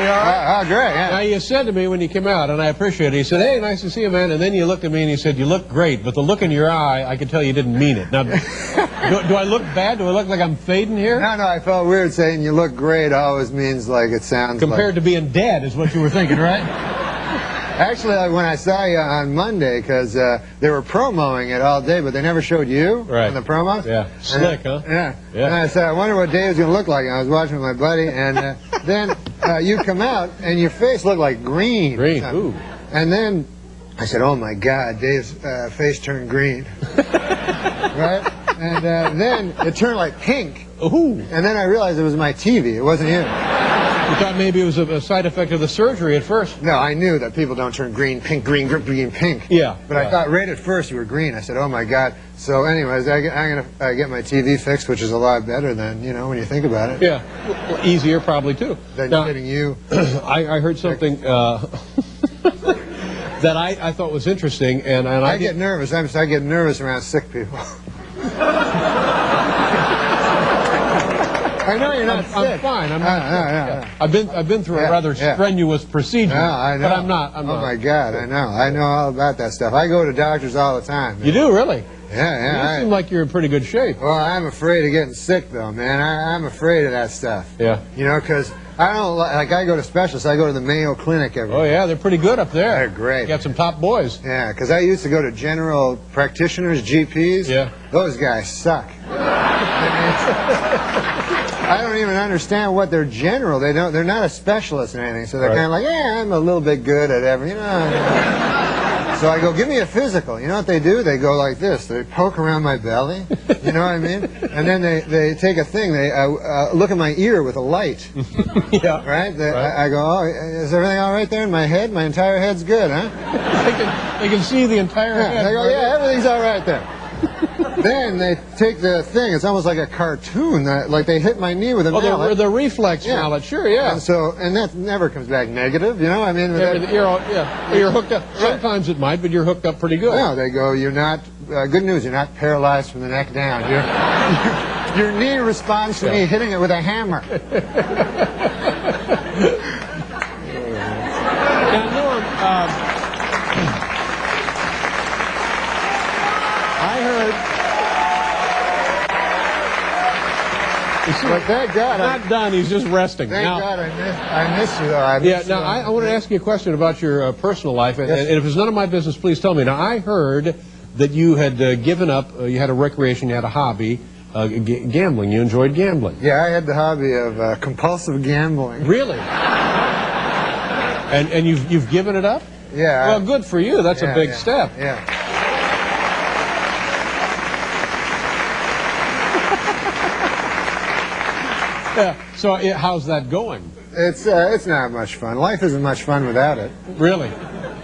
You all right? Oh, great, yeah. Now, you said to me when you came out, and I appreciate it, you said, hey, nice to see you, man. And then you looked at me and you said, you look great, but the look in your eye, I could tell you didn't mean it. Now, do I look bad? Do I look like I'm fading here? No, I felt weird saying you look great always means like it sounds Compared to being dead is what you were thinking, right? Actually, when I saw you on Monday, because they were promoting it all day, but they never showed you in the promos. Yeah, slick, huh? Yeah. And I said, I wonder what Dave's going to look like. And I was watching with my buddy, and then you come out, and your face looked like green. Green, ooh. And then I said, oh, my God, Dave's face turned green. Right? And then it turned like pink. Ooh. And then I realized it was my TV. It wasn't you. You thought maybe it was a side effect of the surgery at first? No, I knew that people don't turn green, pink, green, pink. Yeah. But I thought right at first you were green. I said, oh, my God. So anyways, I'm going to get my TV fixed, which is a lot better than, you know, when you think about it. Yeah. Well, easier probably, too. Than hitting you. I heard something that I thought was interesting, and I get nervous. I get nervous around sick people. I know you're not sick. I'm fine. I'm not sick. I've been through a rather strenuous procedure. Yeah, I know. But I'm not. Oh my God, I know. I know all about that stuff. I go to doctors all the time. Man. You do, really? Yeah. You seem like you're in pretty good shape. Well, I'm afraid of getting sick, though, man. I'm afraid of that stuff. Yeah. You know, because I don't like. I go to specialists. I go to the Mayo Clinic every. Oh yeah, they're pretty good up there. They're great. You got some top boys. Yeah, because I used to go to general practitioners, GPs. Yeah. Those guys suck. I don't even understand what they're general. They're not a specialist in anything. So they're kind of like, yeah, I'm a little bit good at everything. You know. So I go, give me a physical. You know what they do? They go like this. They poke around my belly. You know what I mean? And then they take a thing. They look at my ear with a light. Yeah. Right? I go, oh, is everything all right there in my head? My entire head's good, huh? They can see the entire head. They go, yeah, everything's all right there. Then they take the thing. It's almost like a cartoon. Like they hit my knee with a mallet. The reflex mallet, sure, yeah. And that never comes back negative. You know, I mean, you're hooked up. Sometimes it might, but you're hooked up pretty good. No, they go. You're not. Good news. You're not paralyzed from the neck down. Your knee responds to me hitting it with a hammer. Now, Norm, I heard. But thank God, not done. He's just resting. Thank God I miss you, though. Now I want to ask you a question about your personal life, and if it's none of my business, please tell me. Now, I heard that you had given up. You had a recreation. You had a hobby, gambling. You enjoyed gambling. Yeah, I had the hobby of compulsive gambling. Really? And you've given it up? Yeah. Well, good for you. That's a big step. Yeah. Yeah. So how's that going? It's not much fun. Life isn't much fun without it. Really?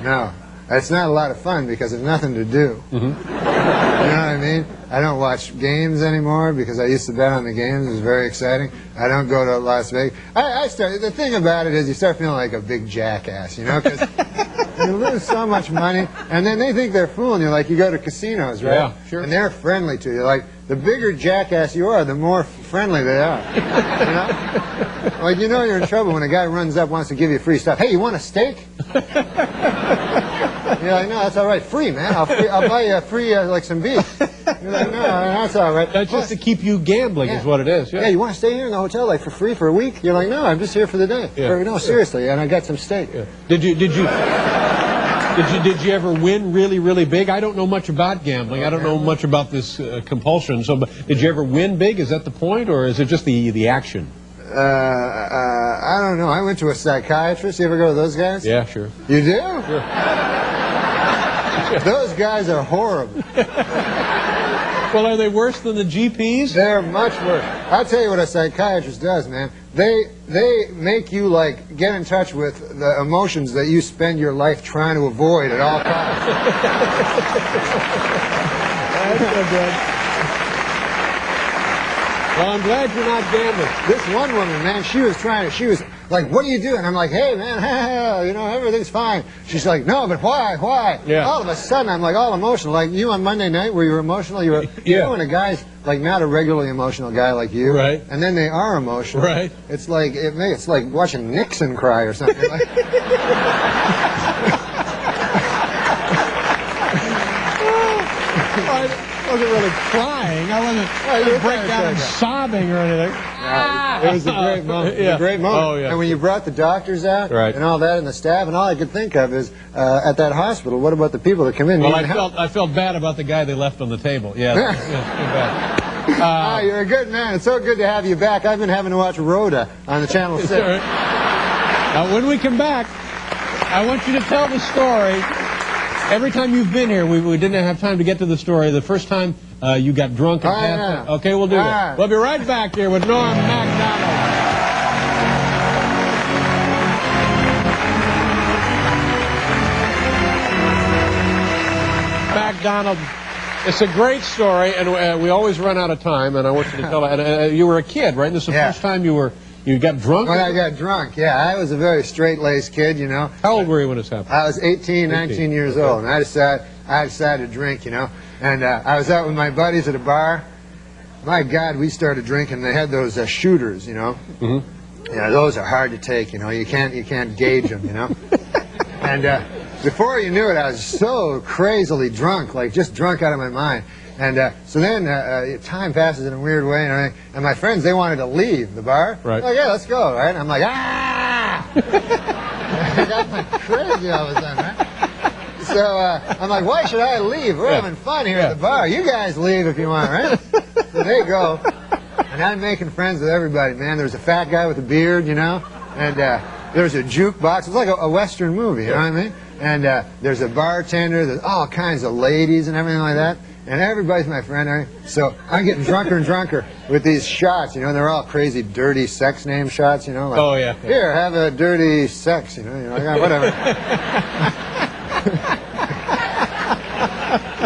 No. It's not a lot of fun because there's nothing to do. You know what I mean? I don't watch games anymore because I used to bet on the games. It was very exciting. I don't go to Las Vegas. The thing about it is you start feeling like a big jackass, you know, because you lose so much money, and then they think they're fooling you. Like you go to casinos, right? Yeah, sure. And they're friendly to you. Like the bigger jackass you are, the more friendly they are. You know? Like you know you're in trouble when a guy runs up wants to give you free stuff. Hey, you want a steak? You're like, no, that's all right. Free, man. I'll buy you a free, like some beef. You're like, no, that's all right. That's just to keep you gambling is what it is. Yeah. Yeah, you want to stay here in the hotel, like, for free for a week? You're like, no, I'm just here for the day. Yeah. No, seriously, and I got some steak. Yeah. Did you ever win really, really big? I don't know much about gambling. I don't know much about this compulsion. So, but did you ever win big? Is that the point, or is it just the action? I don't know. I went to a psychiatrist. You ever go to those guys? Yeah, sure. You do? Sure. Those guys are horrible. Well, are they worse than the GPs? They're much worse. I'll tell you what a psychiatrist does, man. They make you, like, get in touch with the emotions that you spend your life trying to avoid at all costs. That's so good. Well, I'm glad you're not gambling. This one woman, man, she was like, what do you do? And I'm like, hey, man, you know, everything's fine. She's like, no, but why? Yeah. All of a sudden, I'm like all emotional. Like you on Monday night where you were emotional, you know when a guy's like not a regularly emotional guy like you, right? And then they are emotional, right? It's like it's like watching Nixon cry or something. I wasn't really crying. I wasn't break down and sobbing or anything. It was a great moment. It was a great moment. Oh, yeah. And when you brought the doctors out and all that and the staff, and all I could think of is at that hospital, what about the people that come in? Well, I felt bad about the guy they left on the table. Yeah, that's too bad. You're a good man. It's so good to have you back. I've been having to watch Rhoda on the Channel 6. When we come back, I want you to tell the story. Every time you've been here, we didn't have time to get to the story. The first time you got drunk and passed out. Okay, we'll do that. Right. We'll be right back here with Norm MacDonald. MacDonald, it's a great story, and we always run out of time, and I want you to tell it. And you were a kid, right? This is the first time you got drunk? When I got drunk, yeah. I was a very straight-laced kid, you know. How old were you when this happened? I was 19 years old, and I decided to drink, you know. And I was out with my buddies at a bar. My God, we started drinking. They had those shooters, you know. Mm-hmm. Yeah, those are hard to take, you know. You can't gauge them, you know. And before you knew it, I was so crazily drunk, like just drunk out of my mind. And so then time passes in a weird way, and my friends, they wanted to leave the bar. Right. Oh, yeah, let's go, right? And I'm like, ah! I got like crazy all of a sudden, right? So I'm like, why should I leave? We're having fun here at the bar. You guys leave if you want, right? So they go, and I'm making friends with everybody, man. There's a fat guy with a beard, you know, and there's a jukebox. It's like a Western movie, you know what I mean? And there's a bartender. There's all kinds of ladies and everything like that. And everybody's my friend, right? So I'm getting drunker and drunker with these shots, you know, and they're all crazy, dirty sex name shots, you know. Like, oh, yeah. Here, have a dirty sex, you know, like, whatever.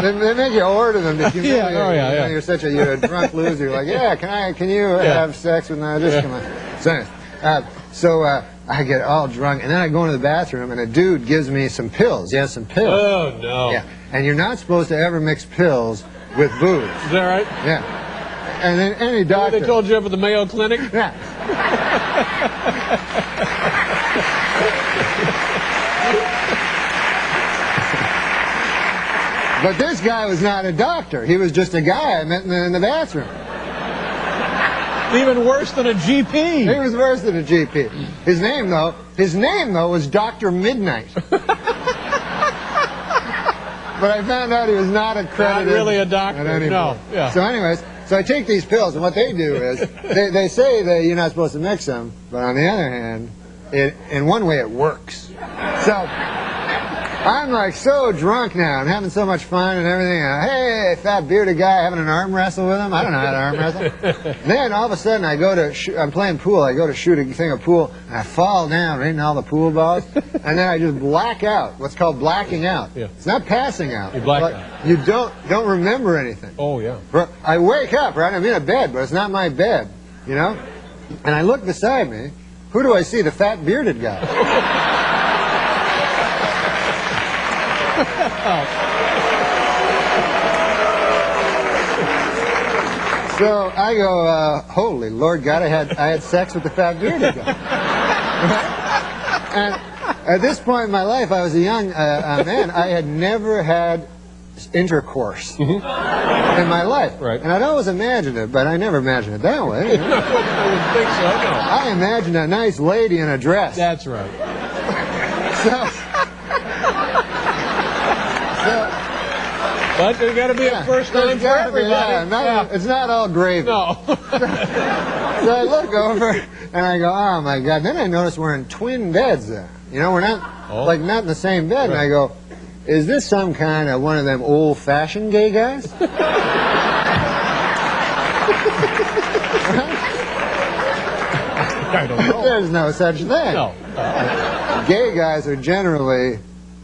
they make you order them to humiliate you. You know, you're a drunk loser. You're like, yeah, can you have sex with me? Just come on. So I get all drunk, and then I go into the bathroom, and a dude gives me some pills. Yeah, some pills. Oh, no. Yeah, and you're not supposed to ever mix pills with booze. Is that right? Yeah. And then any doctor... They told you up at the Mayo Clinic? Yeah. But this guy was not a doctor. He was just a guy I met in the bathroom. Even worse than a GP. He was worse than a GP. His name though was Dr. Midnight. But I found out he was not accredited. Not really a doctor. No. Yeah. So anyways, so I take these pills, and what they do is they say that you're not supposed to mix them, but on the other hand, in one way it works. So I'm like so drunk now and having so much fun and everything. Hey, fat bearded guy, having an arm wrestle with him. I don't know how to arm wrestle. Then all of a sudden I go to I'm playing pool. I go to shoot a thing of pool and I fall down right in all the pool balls, and then I just black out. What's called blacking out. Yeah. It's not passing out. You black out. You don't remember anything. Oh yeah. I wake up, right? I'm in a bed, but it's not my bed, you know. And I look beside me. Who do I see? The fat bearded guy. So I go, holy Lord God, I had sex with the fat bearded guy. And at this point in my life, I was a young man. I had never had intercourse in my life. Right. And I'd always imagined it, but I never imagined it that way. You know? I wouldn't think so, no. I imagined a nice lady in a dress. That's right. But there's got to be a first time for everybody. It's not all gravy. No. So I look over and I go, oh my God. Then I notice we're in twin beds there. You know, we're not not in the same bed. Right. And I go, is this some kind of one of them old-fashioned gay guys? I don't know. There's no such thing. No. Gay guys are generally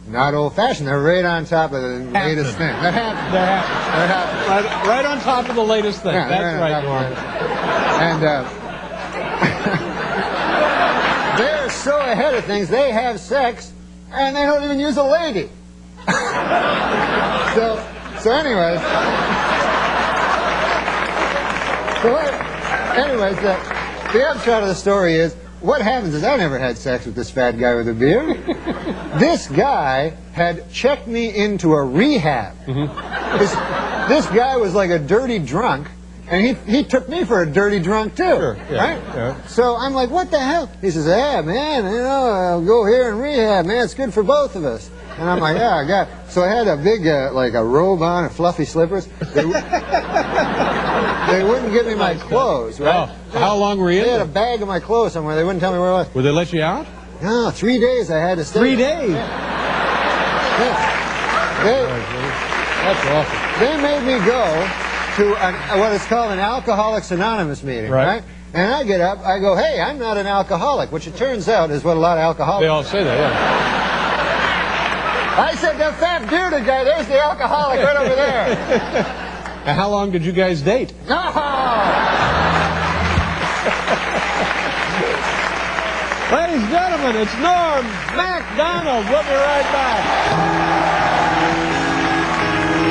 not old-fashioned. They're right on top of the latest thing. That happens. That happens. Right on top of the latest thing. Yeah, That's right, Norm. And they're so ahead of things, they have sex, and they don't even use a lady. So anyways, the upshot of the story is, what happens is I never had sex with this fat guy with a beard. This guy had checked me into a rehab. This guy was like a dirty drunk, and he took me for a dirty drunk too, Sure, yeah, right? yeah. So I'm like, what the hell? He says, yeah, man, I'll go here and rehab, man. It's good for both of us. And I'm like, yeah, I got. So I had a big, like a robe on and fluffy slippers. They wouldn't give me my clothes, right? Oh, how long were you They in had a there? bag of my clothes somewhere. They wouldn't tell me where it was. Would they let you out? No, 3 days I had to stay. 3 days? That's awful. They made me go to what is called an Alcoholics Anonymous meeting, right? And I get up, I go, hey, I'm not an alcoholic, which it turns out is what a lot of alcoholics... They all say that, yeah. I said, the fat bearded guy, there's the alcoholic right over there. Now, how long did you guys date? No! Ladies and gentlemen, it's Norm MacDonald. We'll be right back.